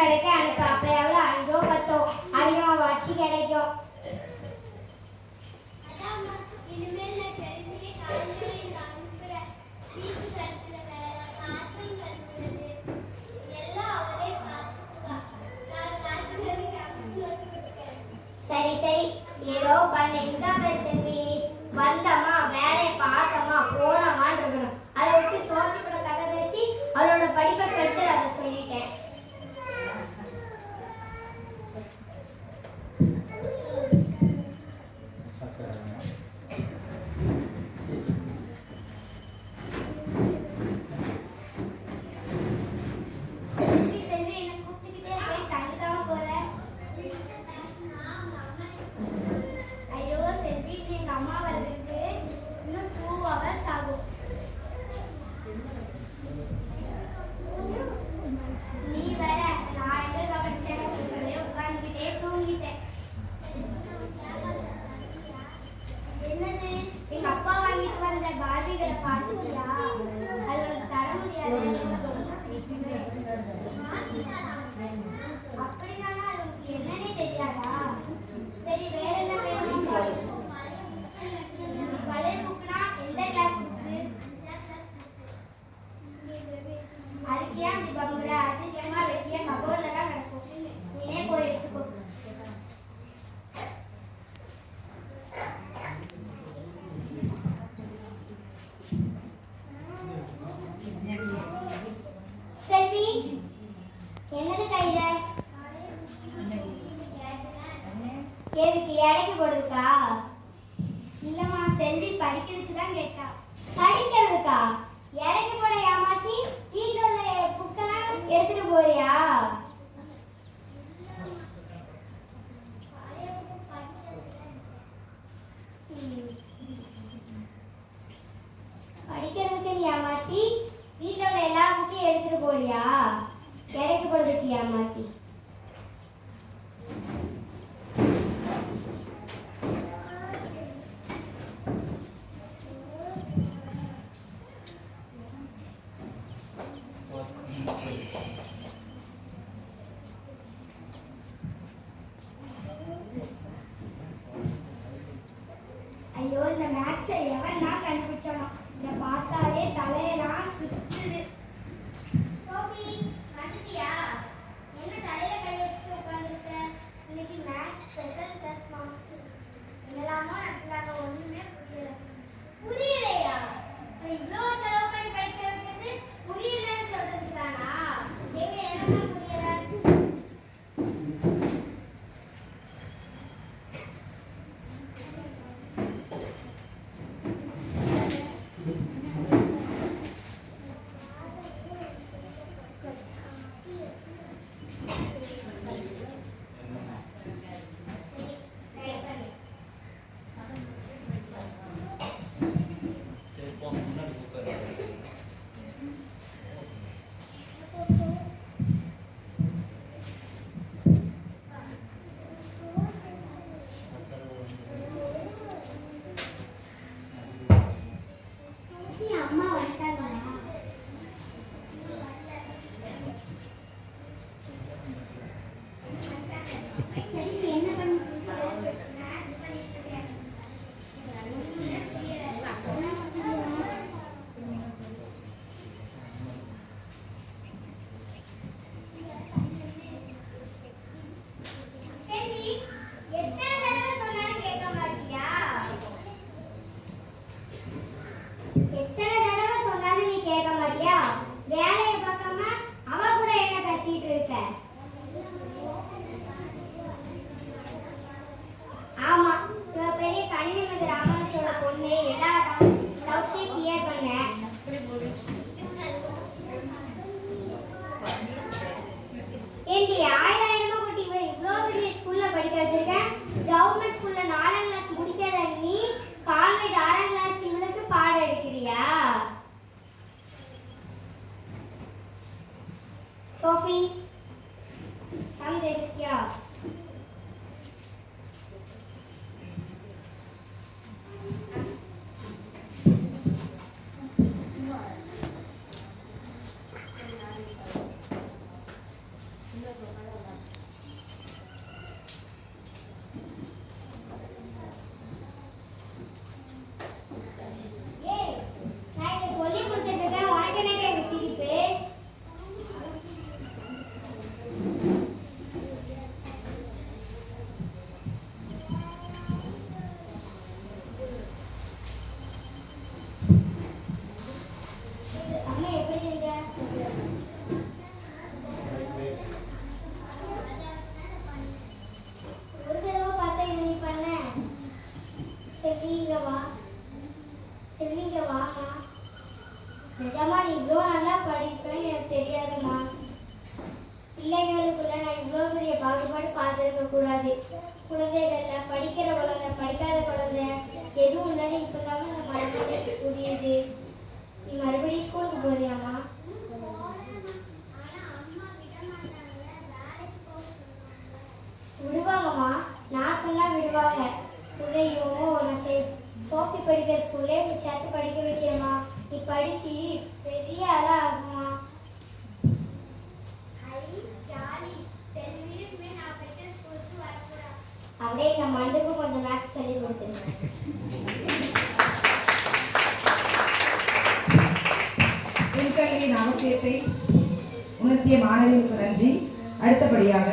கடைக்கு அனுப்பு. அப்பயாவது 5 10 அதிகமாக வச்சு கிடைக்கும். சரி சரி, ஏதோ பண்ண. இந்த செல்வி, வந்தமா வேலையை பார்த்தோமா போனோமான்னு இருக்கணும். அதை விட்டு சோசி கூட கதை பேசி அவளோட படிப்பை கெடுத்து அதை சொல்லிட்டேன். எதுக்கு எடைக்கு போடுறதுக்கா? இல்லம்மா, செல்வி படிக்கிறதுக்கு தான் கேட்டா. படிக்கிறதுக்கா? எடைக்கு போட ஏமாத்தி வீட்டில் உள்ள புக்கெல்லாம் எடுத்துட்டு போறியா? படிக்கிறதுக்கு நீ ஏமாத்தி வீட்டில் உள்ள எல்லா புக்கையும் எடுத்துட்டு போறியா? எடைக்கு போடுறதுக்கு ஏமாத்தி. ஐயோ, இந்த மேக்ஸை எவன் தான் கண்டுபிடிச்சானோ? இதை பார்த்தாலே தலையெல்லாம் சுத்துது. கோபி, வந்துட்டியா? என்ன தலையில கை வச்சுட்டு உட்காந்துருக்க? இன்னைக்கு மேக்ஸ் ஸ்பெஷல் கிளாஸ்மா. என்னெல்லாமோ நடத்துறாங்க, ஒண்ணுமே புரியல. புரியலையா? இவ்வளோ செலவு பண்ணி படிக்க வைக்கிறது புரியலன்னு சொல்றதுக்கானா? எங்க என்ன புரியல? கவர்மெண்ட் ஸ்கூல்ல 4ஆம் கிளாஸ் முடிக்காத நீ காலேஜ் 6ஆம் கிளாஸ் இவளுக்கு பாடம் எடுக்கிறியா? சோஃபி, சம்ஜெய்யா. பாகுபாடு பார்த்துருக்க கூடாது. குழந்தைகள்ல படிக்கிற குழந்தை படிக்காத குழந்தை எதுவும் இல்லைன்னு இப்போ தான் நம்ம மறுபடியும் புரியுது. நீ மறுபடியும் ஸ்கூலுக்கு போறியாம்மா? விடுவாங்கம்மா, நான் சொன்னா விடுவாங்க. உன்னையும் நான் சோஃபி படிக்கிற ஸ்கூல்லே சேர்த்து படிக்க வைக்கிறேம்மா. நீ படிச்சு பெரிய ஆளா ஆகுமா? அப்படியே நம்ம மண்டுக்கும் கொஞ்சம் மேக்ஸ் சொல்லி கொடுத்துருக்கேன். பெண்கல்வியின் அவசியத்தை உணர்த்திய மாணவிகளுக்கு நன்றி. அடுத்தபடியாக